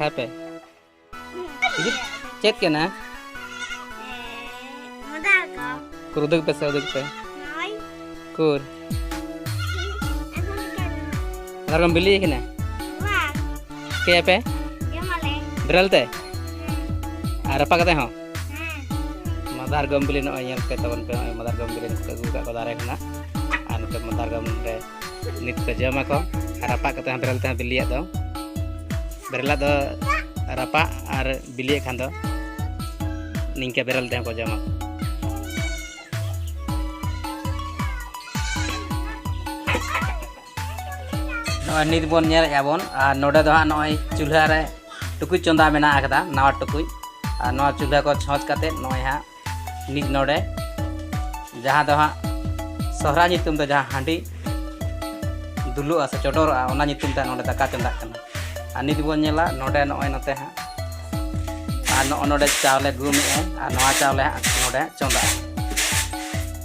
पढ़ा पे चेत के ना कुरुदक पे सौदक पे कुर अगर बिल्ली है ना क्या पे बेरलते रपा कते हो मदार गम बिल्ली नो यन पे तवन पे मदार गम बिल्ली को गुका को दारे ना आन पे मदार गम रे नित को जमा को रपा कते बेरलते बिल्ली दो बेरला दो रपा और बिल्ली खान दो निंके बेरलते को जमा नित बन नेलबन नोडे दो नई चूल्हा रे टुकुज चंदा मेना आकदा नवा टुकुज और नवा चूल्हा को छौच काते नई हाँ नित नोडे जहाँ दो हाँ सहरा नितुम दो जहाँ हांडी दुलुआ से चोटोरा ओना नितुम ते नोडे दाका चंदा कना और नित बन नेला नोडे नई नते हाँ और नोडे चावले गुमे और नवा चावले नोडे चंदा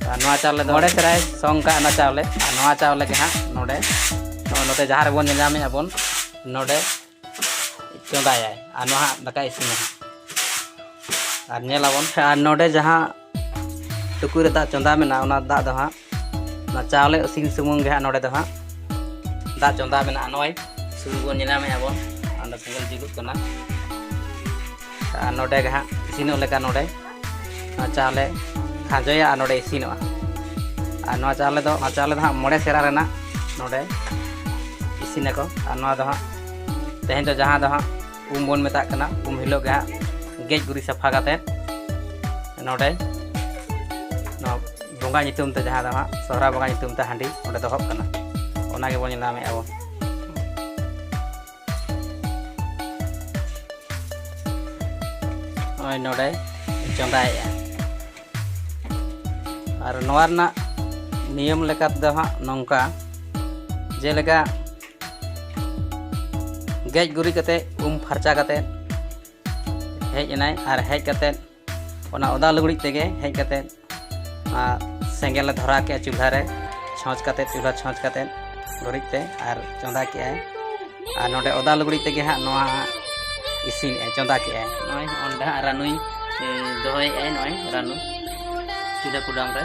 और नवा चावले नोडे सराय संका ना चावले और नवा चावले के हाँ नोडे नोटे जहाँ रे बन नेलामे बन नोडे चंदाया और नवा दाका इसिना और नेलाबन और नोडे जहाँ टुकुर दा चंदा मेना ओना दा दो हाँ ना चावले इसिन सुमुंग गे नोडे दो हाँ दा चंदा मेना नय सुरु बन नेलामे बन और सेंगल जिलुग कना और नोडे गे हाँ इसिनो लेका नोडे चावले खाजोया और नोडे इसिनोआ और नवा चावले दो हाँ मोड़े सेरा रेना नोडे इसिना को और नवा दो हाँ तेहें तो जहाँ दो हाँ बन मेता कना हिलोग हाँ गेज गुरी सफा काते नोडे बंगा नितुम ते जहाँ दो हाँ सहरा बंगा नितुम ते हांडी ओंडे दोहब कना ओना गे बन नेलामे आबो ओय नोडे चंदाया और नवा रना नियम लेका दो हाँ नोंका जेलेका गेज गुरी कते फरचा कते हेज एनाय और हेज कते ओना ओदा लुगड़ी तेगे हेज कते सेंगेल धरा के चूल्हा रे छौच कते चूल्हा छौच कते गुड़ी ते और चंदा के और नोडे ओदा लुगड़ी तेगे हाँ नवा इसिन चंदा के नय ओंडे रानुई दोहय नय रानु चूल्हा कुडाम रे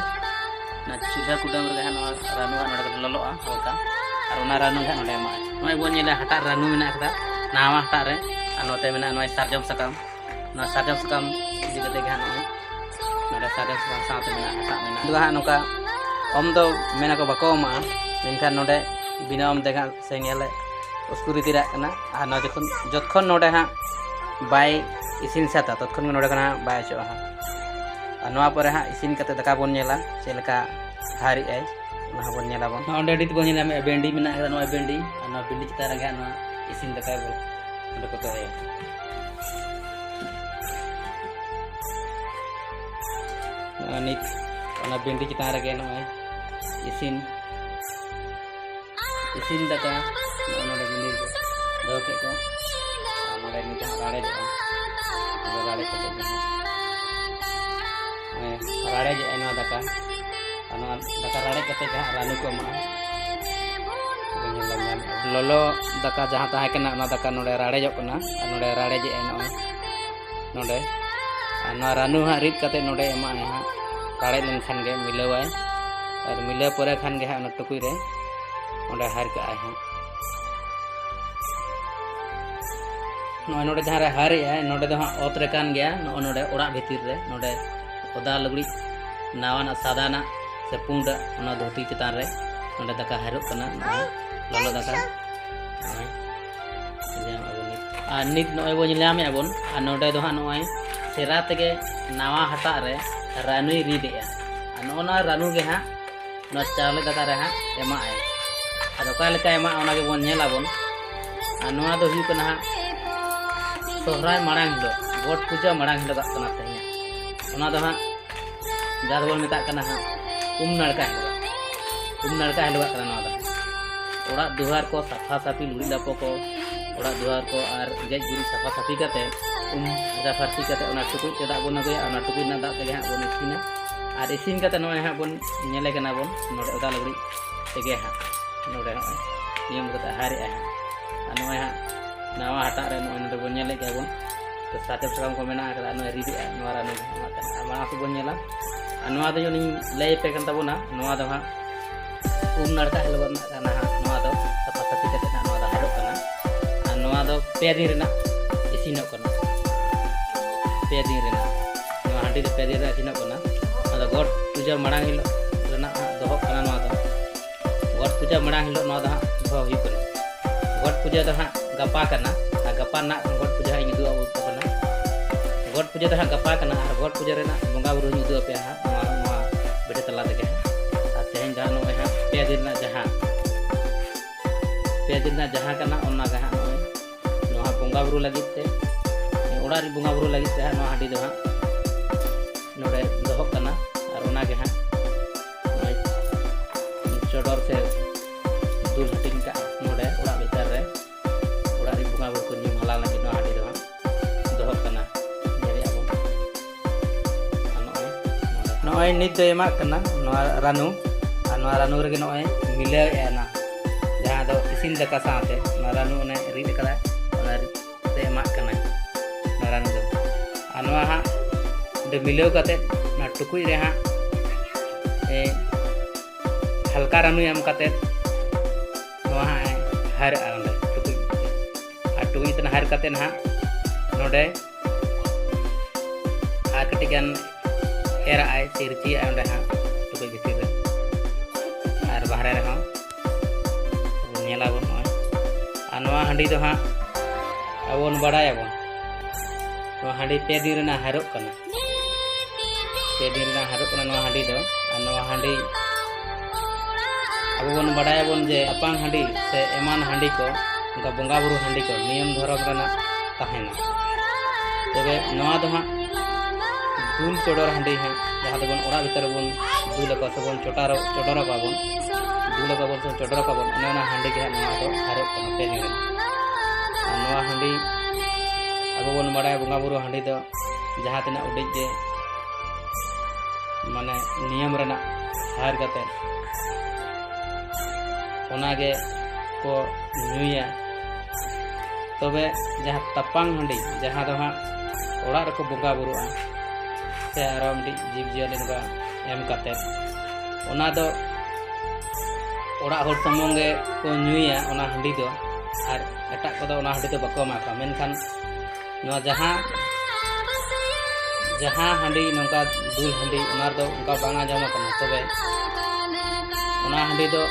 ना चूल्हा कुडाम रे हाँ नवा रानु नोडे कते ललोआ हल्का और ओना रानु हाँ नोडे मा नय बन नेला हटा रानु मेना कदा नावा हटा रे और नोते मेना नय सारजम सकम ना सारजम सकम इदि कते गे नय नोडे सारजम सकम साथे मेना हटा मेना दो हाँ नोका ओम दो मेना को बको मा मेनखान नोडे बिना ओम देगा सेंगेले उसकुरी तिरा कना और न जखन नोडे हाँ बाय इसिन साता तखन नोडे कना बाय चो हाँ और नवा पर हाँ इसिन कते दाका बन नेला चेलका हारी आय ना बन नेला बन ओंडे डित बन नेला मे बेंडी मेना कदा नवा बेंडी और नवा बेंडी चिता रंगा नवा इसिन दाका बो ओंडे को दोहया नित ओना बेंडी चिता रगे नवा इसिन दाका नोडे बेंडी दो के को नोडे निता राड़े जो राड़े कते राड़े जे नवा दाका दाका राड़े कते जहाँ रानू को मा ललो दाका जहाँ तहाँ के ना दाका नोडे राड़े जो कना नोडे राड़े जे नोडे नवा रानू हाँ रिद कते नोडे एमा हाँ राड़े लेन खान गे मिलावाय और मिला परे खान गे हाँ टुकुई रे ओंडे हार का हाँ नोडे जहाँ रे हारे नोडे दो हाँ ओत रे कान गया नोडे ओड़ा भीतर रे नोडे ओदा लुगड़ी नावाना सादाना से पुंड ओना धोती चितान रे नोडे दाका हारुक कना ललो दाका और नित नय बो नेलामे आबन और नोडे दो हाँ नय सेरा तेगे नावा हटा रे रानुई रिदेया और नोना रानु गे हाँ न चावले दाका रे हाँ एमा आय और ओका लेका एमा ओना गे बन नेलाबन और नोआ दो हुई कना सोहराय माड़ांग हिलो गोट पूजा माड़ांग हिलो दाक कना तेया ओना दो हाँ जहाँ बन मेता कना हाँ नड़का हिलो कना नोआ दो ओड़ा दुहार को सफा साफी लुड़ी लापो को ओड़ा दुहार को और गेज गुरी सफा साफी कते फारसी कते ओना टुकुज ते दाग बन अगुया ओना टुकुज ना दाग तेगे हाँ बन इसिना और इसिन कते नोय हाँ बन नेले कना बन नोडे ओदा लुगड़ी तेगे हाँ नोडे नियम कते हारे हाँ और नोय हाँ nawa hatak re noy node bon nyele ke bon to satep sakam ko mena kada noy ridi noa ranu ama tu bon nyela noa do ni lay pe kan tabona noa do ha narka helbon kana noa do sapa sapi kate na noa do harok kana noa do pe din rena isinok kana pe din rena noa handi de pe din rena isinok kana ada god puja marang hilo rena dohok kana noa do god puja marang hilo noa do ha doh hu kana god puja do ha gapa kana gapa na god puja ha ngidu abu kana god puja do ha gapa kana ar god puja rena bonga buru ngidu ape ha noa bede tala tege tehen da noe ha pe din na jaha kana onna ga ha noa bonga buru lagit te ora ri bonga buru lagit te ha noa hadi do ha node dohok kana ar ona ge ha chodor se dul hating ka node ora bitar re ora ri bonga buru ko nyum hala lagi noa hadi do ha dohok kana jadi abo noe nit do emak kana noa ranu rege noe mile ena jaha do isin daka saate noa ranu ne rid kala ona te emak kana noa ranu do anoa ha de milew kate na tukui re ha halka ranu em kate noa ha har ande tukui tena har kate na node ketigan era ai sirci ande ha tukui bitir ar bahare re ha nyela bon noy anoa handi do ha abon badaya bon to handi pe din rena harok kana pe din rena harok kana noa handi do anoa handi abon badaya bon je apang handi se eman handi ko unka bonga buru handi ko niyam dhorom rena tahena tobe noa do ha dul chodor handi ha jaha do bon ora bitar bon dul ko se bon chotaro ko bon dul ko bon chodor ko bon ona handi ge noa do harok kana pe din noa handi abo bon badaya bonga buru handi do jaha tina udej ge mane niyam rena har kate ona ge ko nyuya tobe jaha tapang handi jaha do ha ora reko bonga buru se aram di jib jiale ga em kate ona do ora hor samong ge ko nyuya ona handi do ar etak ko do ona handi do bako maka menkan noa jaha handi nongka dul handi onar do uka banga jama kana tobe ona handi do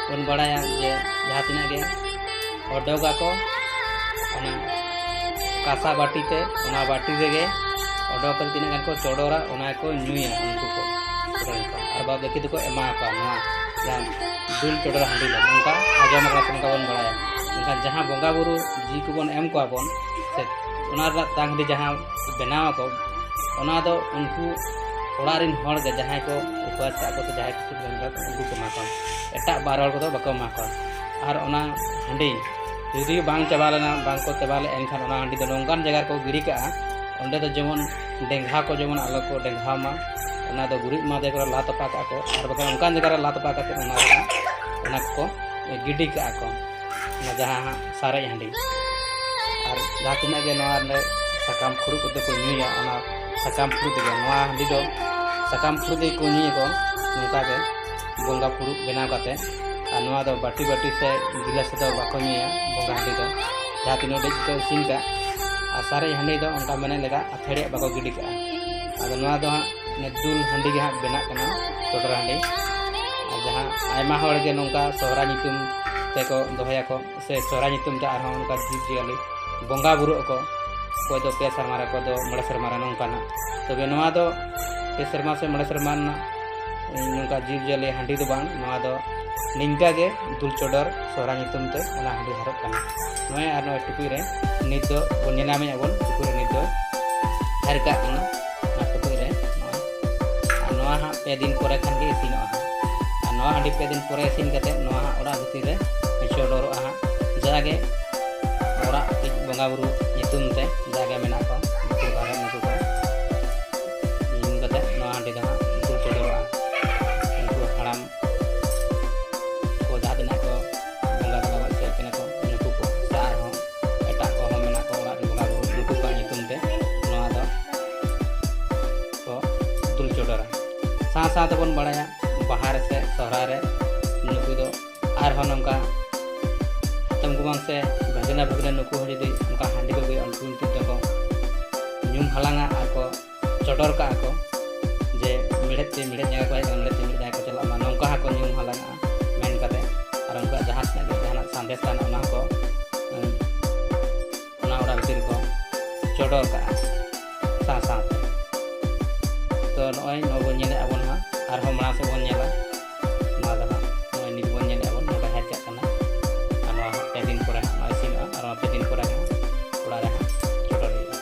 bon badaya je jaha tina ge odoga ko ona kasa bati te ona bati rege odok kan tina kan ko chodora ona ko nyuya unku ko ar ba beki ko ema ka noa yang dul chodora handi la nongka ajama kana ka bon badaya nongka jaha bonga buru ji ko bon em ko bon se ona ra tang di jaha benawa ko ona do unku orarin hor ge jaha ko upas ko se jaha ko unku ko makon eta barol ko do bako makon ar ona handi judi bang chabalana bang ko tabale enkhan ona handi do nongkan jagar ko giri ka onde do jemon dengha ko jemon alo ko dengha ma ona do guri ma de ko la topa ka ko ar bakan onkan jagar la topa ka te ona ko gidi ka ko na jaha sare handi ar jaha tina ge noa le sakam khuru ko ko nyuya ona sakam khuru de noa handi do sakam khuru de ko nyuya ko nongka ge bonga khuru bena kate anoa do bati se gilas do bako nyuya bonga handi do jaha tina de ko sinka asare handi do onka mene lega athede bako gidi ka ado noa do ha nedul handi ge ha bena kana chodor handi jaha aima hor ge nongka sohra nyutum te ko dohaya ko se sohra nyutum ta arhon onka jib jiali bonga buru ko koy do pe sarmara ko do mole sarmara nongka na tobe noa do pe sarma se mole sarma na nongka jib jiali handi do bang noa do ningka ge dul chodor sohra nyutum te ona handi harok kana noy ar noy tukui re nit do bon nyelame abon tukui re nit do harka kana na tukui re noa ha pe din pore khan ge isino ha noa handi pe din pore isin kate noa ha ora bhitir re chodor ha jage ora bonga buru nyutum te jage mena ko bitir bare nuku ko in kate noa handi do ha dul chodor nuku haram ko jaha tina ko bonga ko se kena ko nuku ko sa ho चोडरा सा तबन बड़ाया बाहर से सहरा रे नुकु दो are हो नंका तमगुबान से भगना भगना नुकु हो जदि उनका हांडी को गई उनको उनकी तको ᱧᱩᱢ ᱦᱟᱞᱟᱝᱟ ᱟᱨ ᱠᱚ ᱪᱚᱰᱚᱨ ᱠᱟᱜᱼᱟ ᱠᱚ ᱡᱮ ᱢᱮᱲᱦᱮᱫ ᱛᱮ ᱢᱮᱲᱦᱮᱫ ᱡᱟᱭᱜᱟ ᱠᱚ ᱦᱮᱡ ᱠᱟᱱᱟ ᱢᱮᱲᱦᱮᱫ ᱛᱮ ᱢᱮᱲᱦᱮᱫ ᱡᱟᱭᱜᱟ ᱠᱚ ᱪᱟᱞᱟᱜ ᱢᱟ ᱱᱚᱝᱠᱟ ᱦᱚᱸᱠᱚ ᱧᱩᱢ ᱦᱟᱞᱟᱝᱟ ᱢᱮᱱ ᱠᱟᱛᱮ ᱟᱨ ᱩᱱᱠᱩᱣᱟᱜ ᱡᱟᱦᱟᱸ ᱛᱤᱱᱟᱹᱜ ᱜᱮ ᱡᱟᱦᱟᱱᱟᱜ ᱥᱟᱸᱫᱮᱥ ᱛᱟᱦᱮᱱᱟ ᱚᱱᱟ ᱦᱚᱸᱠᱚ ᱚᱱᱟ ᱚᱲᱟᱜ ᱵᱷᱤᱛᱤᱨ ᱨᱮᱠᱚ ᱪᱚᱰᱚᱨ ᱠᱟᱜᱼᱟ ᱥᱟᱶᱛᱮ ᱛᱚ ᱱᱚᱜᱼᱚᱭ ᱱᱚᱣᱟ ᱵᱚᱱ ᱧᱮᱞᱮᱫᱼᱟ ᱵᱚᱱ ᱦᱟᱸᱜ ᱟᱨᱦᱚᱸ ᱢᱟᱲᱟᱝ ᱥᱮᱫ ᱵᱚᱱ ᱧᱮᱞᱟ